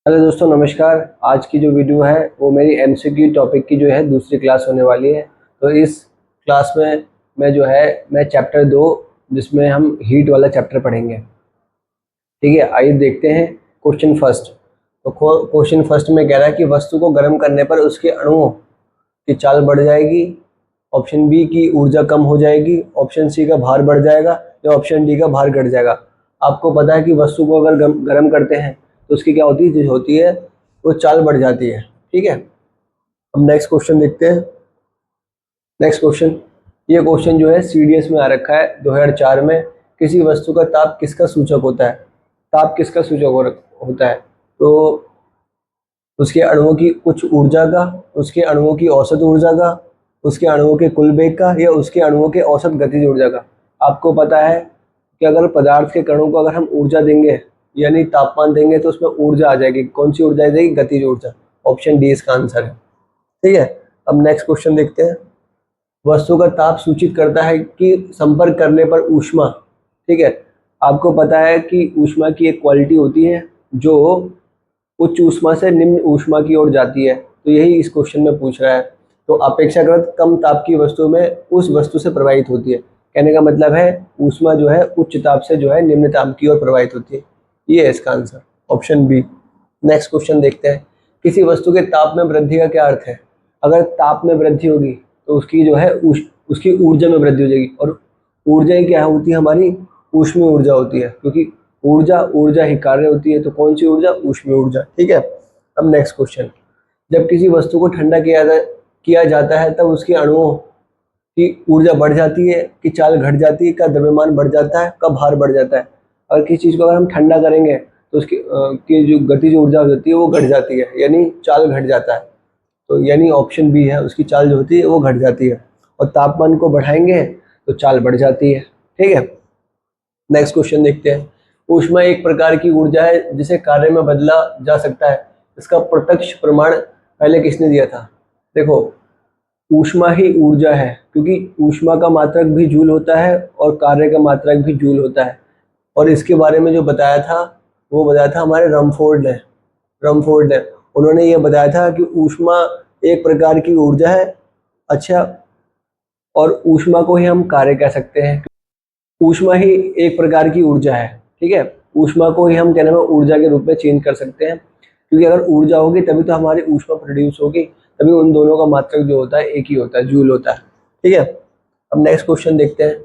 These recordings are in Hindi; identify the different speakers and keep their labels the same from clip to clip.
Speaker 1: हेलो दोस्तों, नमस्कार। आज की जो वीडियो है वो मेरी एमसीक्यू टॉपिक की जो है दूसरी क्लास होने वाली है। तो इस क्लास में मैं चैप्टर 2 जिसमें हम हीट वाला चैप्टर पढ़ेंगे। ठीक है, आइए देखते हैं क्वेश्चन फर्स्ट। तो क्वेश्चन फर्स्ट में कह रहा है कि वस्तु को गर्म करने पर उसके अणुओं की चाल बढ़ जाएगी। ऑप्शन बी की ऊर्जा कम हो जाएगी, ऑप्शन सी का भार बढ़ जाएगा या ऑप्शन डी का भार घट जाएगा। आपको पता है कि वस्तु को अगर गर्म करते हैं तो उसकी क्या होती है वो चाल बढ़ जाती है। ठीक है, अब नेक्स्ट क्वेश्चन देखते हैं। नेक्स्ट क्वेश्चन, ये क्वेश्चन जो है सीडीएस में आ रखा है 2004 में। किसी वस्तु का ताप किसका सूचक होता है? ताप किसका सूचक होता है? तो उसके अणुओं की कुछ ऊर्जा का, उसके अणुओं की औसत ऊर्जा का, उसके अणुओं के कुल वेग का या उसके अणुओं के औसत गतिज ऊर्जा का। आपको पता है कि अगर पदार्थ के कणों को अगर हम ऊर्जा देंगे यानी तापमान देंगे तो उसमें ऊर्जा आ जाएगी। कौन सी ऊर्जा आ जाएगी? गतिज ऊर्जा। ऑप्शन डी इसका आंसर है। ठीक है, अब नेक्स्ट क्वेश्चन देखते हैं। वस्तु का ताप सूचित करता है कि संपर्क करने पर ऊष्मा। ठीक है, आपको पता है कि ऊष्मा की एक क्वालिटी होती है जो उच्च ऊष्मा से निम्न ऊष्मा की ओर जाती है। तो यही इस क्वेश्चन में पूछ रहा है। तो अपेक्षाकृत कम ताप की वस्तु में उस वस्तु से प्रवाहित होती है। कहने का मतलब है ऊष्मा जो है उच्च ताप से जो है निम्न ताप की ओर प्रवाहित होती है। ये है इसका answer, option B. Next question देखते हैं। किसी वस्तु के ताप में वृद्धि का क्या अर्थ है? अगर ताप में वृद्धि होगी तो उसकी जो है उसकी ऊर्जा में वृद्धि हो जाएगी। और ऊर्जा ही क्या होती है? हमारी ऊष्मीय ऊर्जा होती है, क्योंकि ऊर्जा ऊर्जा ही कार्य होती है। तो कौन सी ऊर्जा? ऊष्मीय ऊर्जा। ठीक है, अब नेक्स्ट क्वेश्चन। जब किसी वस्तु को ठंडा किया जाता है तब उसके अणुओं की ऊर्जा बढ़ जाती है कि चाल घट जाती है? का द्रव्यमान बढ़ जाता है? का भार बढ़ जाता है? अगर किसी चीज़ को अगर हम ठंडा करेंगे तो उसकी की जो गतिज ऊर्जा होती है वो घट जाती है, यानी चाल घट जाता है। तो यानी ऑप्शन बी है, उसकी चाल जो होती है वो घट जाती है। और तापमान को बढ़ाएंगे तो चाल बढ़ जाती है। ठीक है, नेक्स्ट क्वेश्चन देखते हैं। ऊष्मा एक प्रकार की ऊर्जा है जिसे कार्य में बदला जा सकता है। इसका प्रत्यक्ष प्रमाण पहले किसने दिया था? देखो, ऊष्मा ही ऊर्जा है, क्योंकि ऊष्मा का मात्रक भी जूल होता है और कार्य का मात्रक भी जूल होता है। और इसके बारे में जो बताया था वो बताया था हमारे रमफोर्ड ने। उन्होंने ये बताया था कि ऊष्मा एक प्रकार की ऊर्जा है। अच्छा, और ऊष्मा को ही हम कार्य कह सकते हैं। ऊष्मा ही एक प्रकार की ऊर्जा है। ठीक है, ऊष्मा को ही हम कहने में ऊर्जा के रूप में चेंज कर सकते हैं, क्योंकि अगर ऊर्जा होगी तभी तो हमारी ऊष्मा प्रोड्यूस होगी, तभी उन दोनों का मात्रक जो होता है एक ही होता है, जूल होता है। ठीक है, अब नेक्स्ट क्वेश्चन देखते हैं।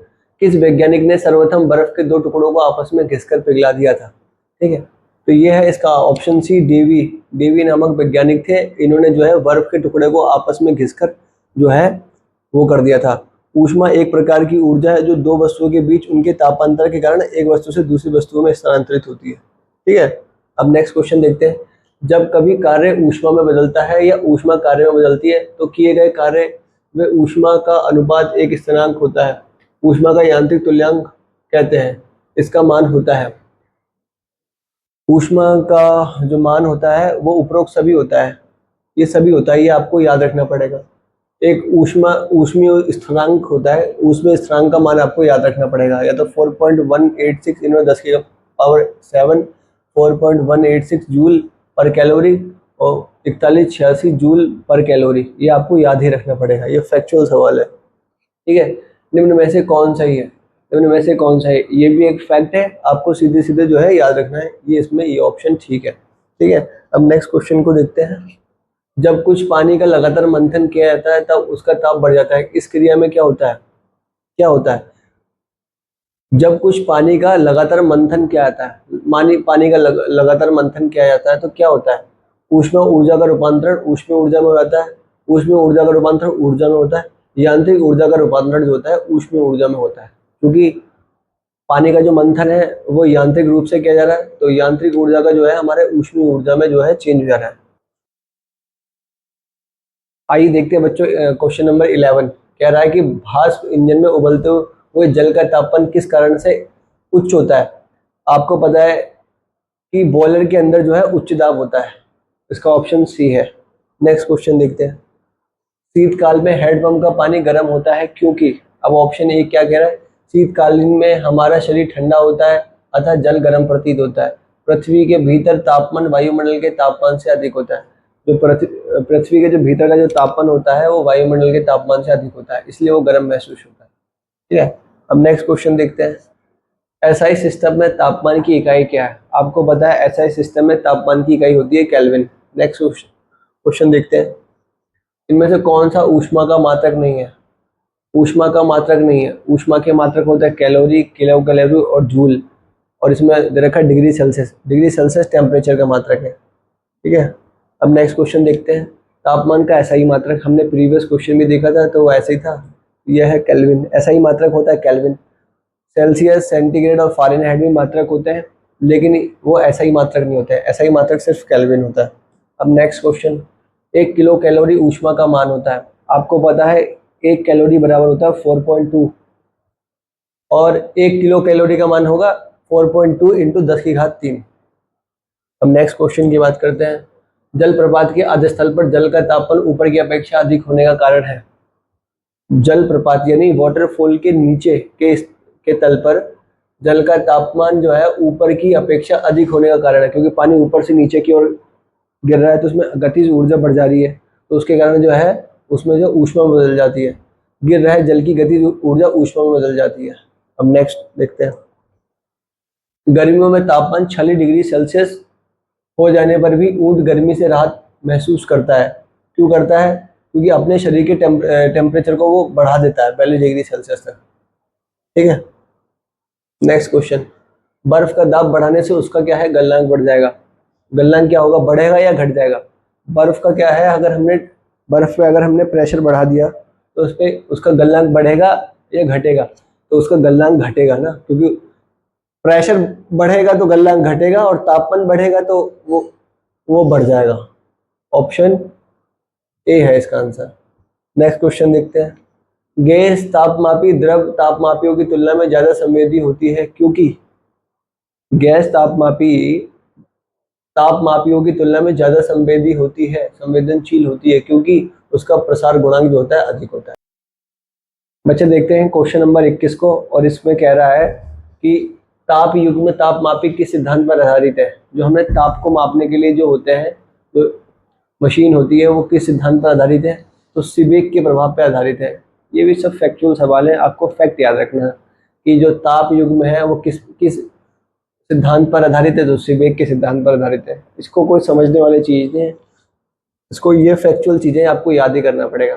Speaker 1: किस वैज्ञानिक ने सर्वप्रथम बर्फ के दो टुकड़ों को आपस में घिसकर पिघला दिया था? ठीक है, तो ये है इसका ऑप्शन सी, डेवी नामक वैज्ञानिक थे। इन्होंने जो है बर्फ के टुकड़े को आपस में घिसकर जो है वो कर दिया था। ऊष्मा एक प्रकार की ऊर्जा है जो दो वस्तुओं के बीच उनके तापांतर के कारण एक वस्तु से दूसरी वस्तु में स्थानांतरित होती है। ठीक है, अब नेक्स्ट क्वेश्चन देखते हैं। जब कभी कार्य ऊष्मा में बदलता है या ऊष्मा कार्य में बदलती है तो किए गए कार्य में ऊष्मा का अनुपात एक स्थिरांक होता है। ऊष्मा का यांत्रिक तुल्यांक कहते हैं। इसका मान होता है, ऊष्मा का जो मान होता है वो उपरोक्त सभी होता है। ये सभी होता है, ये आपको याद रखना पड़ेगा। एक ऊष्मीय स्थिरांक होता है, ऊष्मीय स्थिरांक का मान आपको याद रखना पड़ेगा, या तो 4.186 इनमें 10 की पावर 7 4.186 जूल पर कैलोरी और 4186 जूल पर कैलोरी। ये आपको याद ही रखना पड़ेगा, ये फैक्चुअल सवाल है। ठीक है, निम्न में से कौन सही है? निम्न में से कौन सा है? ये भी एक फैक्ट है, आपको सीधे सीधे जो है याद रखना है। ये इसमें ये ऑप्शन ठीक है। ठीक है, अब नेक्स्ट क्वेश्चन को देखते हैं। जब कुछ पानी का लगातार मंथन किया जाता है तब उसका ताप बढ़ जाता है। इस क्रिया में क्या होता है? क्या होता है? जब कुछ पानी का लगातार मंथन किया जाता है, पानी का लगातार मंथन किया जाता है तो क्या होता है? ऊष्मा ऊर्जा का रूपांतरण ऊष्मीय ऊर्जा में हो जाता है। ऊष्मीय ऊर्जा का रूपांतरण ऊर्जा में होता है। यांत्रिक ऊर्जा का रूपांतरण जो होता है ऊष्मीय ऊर्जा में होता है, क्योंकि पानी का जो मंथन है वो यांत्रिक रूप से किया जा रहा है। तो यांत्रिक ऊर्जा का जो है हमारे ऊष्मीय ऊर्जा में जो है चेंज हो जा रहा है। आइए देखते हैं बच्चों, क्वेश्चन नंबर 11 कह रहा है कि भाप इंजन में उबलते हुए जल का तापमान किस कारण से उच्च होता है? आपको पता है कि बॉयलर के अंदर जो है उच्च दाब होता है। इसका ऑप्शन सी है। नेक्स्ट क्वेश्चन देखते हैं। शीतकाल में हैंडपंप का पानी गर्म होता है क्योंकि? अब ऑप्शन ए क्या कह रहा है? शीतकालीन में हमारा शरीर ठंडा होता है अतः जल गर्म प्रतीत होता है। पृथ्वी के भीतर तापमान वायुमंडल के तापमान से अधिक होता है। जो पृथ्वी के जो भीतर का जो तापमान होता है वो वायुमंडल के तापमान से अधिक होता है, इसलिए वो गर्म महसूस होता है। ठीक है, अब नेक्स्ट क्वेश्चन देखते हैं। एसआई सिस्टम में तापमान की इकाई क्या है? आपको पता है एसआई सिस्टम में तापमान की इकाई होती है केल्विन। नेक्स्ट क्वेश्चन देखते हैं। इनमें से कौन सा ऊष्मा का मात्रक नहीं है? ऊष्मा का मात्रक नहीं है। ऊष्मा के मात्रक होता है कैलोरी, किलो कैलोरी और जूल, और इसमें दे रखा है degree Celsius. Degree Celsius temperature का मात्रक है। ठीक है, अब नेक्स्ट क्वेश्चन देखते हैं। तापमान का एसआई मात्रक हमने प्रीवियस क्वेश्चन में देखा था, तो वो ऐसे ही था, यह है केल्विन। एसआई मात्रक होता है केल्विन। सेल्सियस, सेंटीग्रेड और फ़ारेनहाइट में मात्रक होते हैं, लेकिन वो एसआई मात्रक नहीं होते हैं। एसआई मात्रक सिर्फ केल्विन होता है। अब नेक्स्ट क्वेश्चन। 1 किलो कैलोरी ऊष्मा का मान होता है। आपको पता है 1 कैलोरी बराबर होता है 4.2, और 1 किलो कैलोरी का मान होगा 4.2 इंटू 10⁻³ अब नेक्स्ट क्वेश्चन की बात करते हैं। जल प्रपात के अधस्थल पर जल का तापमान ऊपर की अपेक्षा अधिक होने का कारण है। जल प्रपात यानी वाटरफॉल के नीचे के तल पर जल का तापमान जो है ऊपर की अपेक्षा अधिक होने का कारण है, क्योंकि पानी ऊपर से नीचे की ओर गिर रहा है तो उसमें गतिज ऊर्जा बढ़ जा रही है, तो उसके कारण जो है उसमें जो ऊष्मा में बदल जाती है। गिर रहा है जल की गतिज ऊर्जा ऊष्मा में बदल जाती है। अब नेक्स्ट देखते हैं। गर्मियों में तापमान 46 डिग्री सेल्सियस हो जाने पर भी ऊंट गर्मी से राहत महसूस करता है। क्यों करता है? क्योंकि अपने शरीर के टेम्परेचर को वो बढ़ा देता है 42 डिग्री सेल्सियस तक। ठीक है, नेक्स्ट क्वेश्चन। बर्फ का दाब बढ़ाने से उसका क्या है? गलनांक बढ़ जाएगा। गलनांक क्या होगा? बढ़ेगा या घट जाएगा? बर्फ का क्या है, अगर हमने बर्फ पे अगर हमने प्रेशर बढ़ा दिया तो उस पर उसका गलनांक बढ़ेगा या घटेगा? तो उसका गलनांक घटेगा ना, क्योंकि प्रेशर बढ़ेगा तो गलनांक घटेगा, और तापमान बढ़ेगा तो वो बढ़ जाएगा। ऑप्शन ए है इसका आंसर। नेक्स्ट क्वेश्चन देखते हैं। गैस तापमापी द्रव तापमापियों की तुलना में ज्यादा संवेदी होती है, क्योंकि गैस तापमापियों की तुलना में ज्यादा संवेदी होती है, संवेदनशील होती है, क्योंकि उसका प्रसार गुणांक जो होता है अधिक होता है। बच्चे देखते हैं क्वेश्चन नंबर 21 को, और इसमें कह रहा है कि ताप युग्म तापमापी किस सिद्धांत पर आधारित है? जो हमें ताप को मापने के लिए जो होते हैं, जो मशीन होती है, वो किस सिद्धांत पर आधारित है? तो सीबेक के प्रभाव पर आधारित है। ये भी सब फैक्चुअल सवाल है, आपको फैक्ट याद रखना है कि जो ताप युग्म है वो किस सिद्धांत पर आधारित है, तो सीबेक के सिद्धांत पर आधारित है। इसको कोई समझने वाली चीज नहीं है, इसको ये फैक्चुअल चीजें आपको याद ही करना पड़ेगा।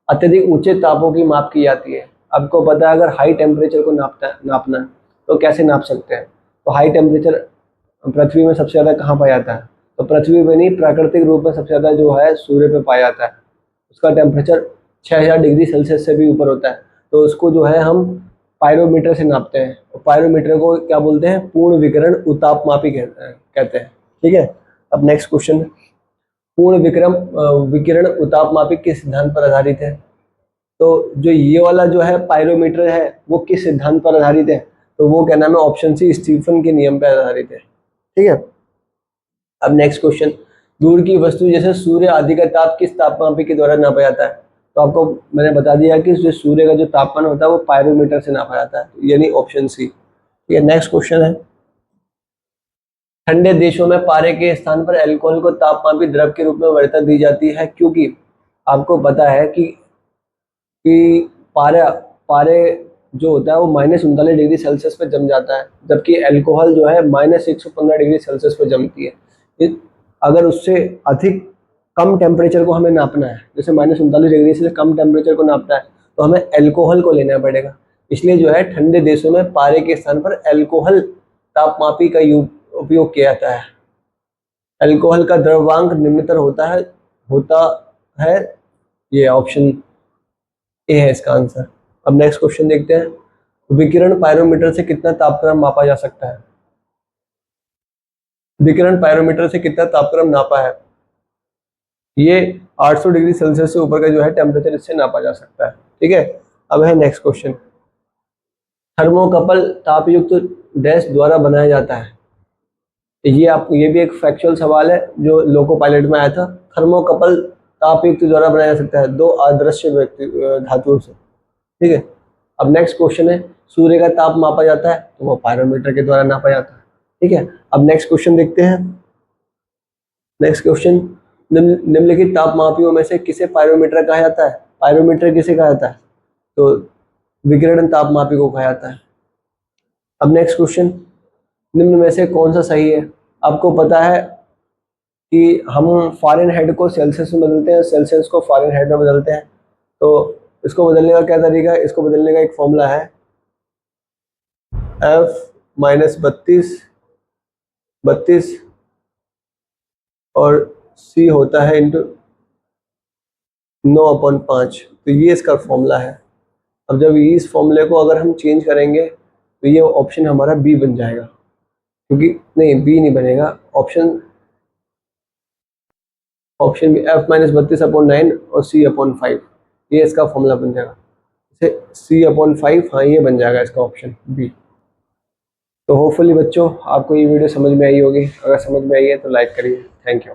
Speaker 1: अत्यधिक ऊंचे तापों की माप की जाती है। आपको पता है अगर हाई टेम्परेचर को नापना है तो कैसे नाप सकते हैं? तो हाई टेम्परेचर पृथ्वी में सबसे ज़्यादा कहाँ पाया जाता है? तो पृथ्वी में नहीं, प्राकृतिक रूप में सबसे ज़्यादा जो है सूर्य पे पाया जाता है। उसका टेम्परेचर 6000 डिग्री सेल्सियस से भी ऊपर होता है। तो उसको जो है हम पायरोमीटर से नापते हैं, और पायरोमीटर को क्या बोलते हैं? पूर्ण विकिरण उतापमापी कहते हैं। ठीक है, अब नेक्स्ट क्वेश्चन। पूर्ण विकिरण उतापमापी किस सिद्धांत पर आधारित है? तो जो ये वाला जो है पायरोमीटर है वो किस सिद्धांत पर आधारित है? तो वो क्या नाम है? ऑप्शन सी, स्टीफन के नियम पर आधारित है। ठीक है, अब नेक्स्ट क्वेश्चन। दूर की वस्तु जैसे सूर्य आदि का ताप किस तापमापी के द्वारा नापा जाता है? तो आपको मैंने बता दिया कि जो सूर्य का जो तापमान होता है वो पायरोमीटर से नापा जाता है, यानी ऑप्शन सी। ठीक है, नेक्स्ट क्वेश्चन है। ठंडे देशों में पारे के स्थान पर अल्कोहल को तापमापी द्रव के रूप में वरीयता दी जाती है, क्योंकि आपको पता है कि पारे जो होता है वो -39 डिग्री सेल्सियस पे जम जाता है, जबकि अल्कोहल जो है -115 डिग्री सेल्सियस पे जमती है। अगर उससे अधिक कम टेम्परेचर को हमें नापना है, जैसे -39 डिग्री से कम टेम्परेचर को नापना है, तो हमें अल्कोहल को लेना पड़ेगा। इसलिए जो है ठंडे देशों में पारे के स्थान पर अल्कोहल तापमापी का उपयोग किया जाता है। अल्कोहल का द्रव्यांक निम्नतर होता है। ये ऑप्शन ए है इसका आंसर। अब नेक्स्ट क्वेश्चन देखते हैं। विकिरण पायरोमीटर से कितना तापक्रम मापा जा सकता है? विकिरण पायरोमीटर से कितना तापक्रम नापा है? ये 800 डिग्री सेल्सियस से ऊपर का जो है टेम्परेचर इससे नापा जा सकता है। ठीक है, अब है नेक्स्ट क्वेश्चन। थर्मोकपल तापयुक्त डैश द्वारा बनाया जाता है। ये भी एक फैक्चुअल सवाल है जो लोको पायलट में आया था। थर्मोकपल तापयुक्त द्वारा बनाया जा सकता है 2 अदृश्य धातुओं से। ठीक है, अब नेक्स्ट क्वेश्चन है। सूर्य का ताप मापा जाता है तो वो पायरोमीटर के द्वारा नापा जाता है। ठीक है, अब नेक्स्ट क्वेश्चन देखते हैं। नेक्स्ट क्वेश्चन, निम्नलिखित तापमापियों में से किसे पायरोमीटर कहा जाता है? पायरोमीटर किसे कहा जाता है? तो विकिरण तापमापी को कहा जाता है। अब नेक्स्ट क्वेश्चन, निम्न में से कौन सा सही है? आपको पता है कि हम फ़ारेनहाइट को सेल्सियस में बदलते हैं, सेल्सियस को फ़ारेनहाइट में बदलते हैं। तो इसको बदलने का क्या तरीका है? इसको बदलने का एक फॉर्मूला है F-32 और C होता है इंटू 9/5। तो ये इसका फॉर्मूला है। अब जब इस फॉर्मूले को अगर हम चेंज करेंगे तो ये ऑप्शन हमारा बी बन जाएगा, क्योंकि नहीं, बी नहीं बनेगा, ऑप्शन बी F-32/9 और C/5, ये इसका फॉर्मूला बन जाएगा। C/5, हाँ ये बन जाएगा इसका ऑप्शन बी। तो होपफुली बच्चों आपको ये वीडियो समझ में आई होगी। अगर समझ में आई है तो लाइक करिए। Thank you.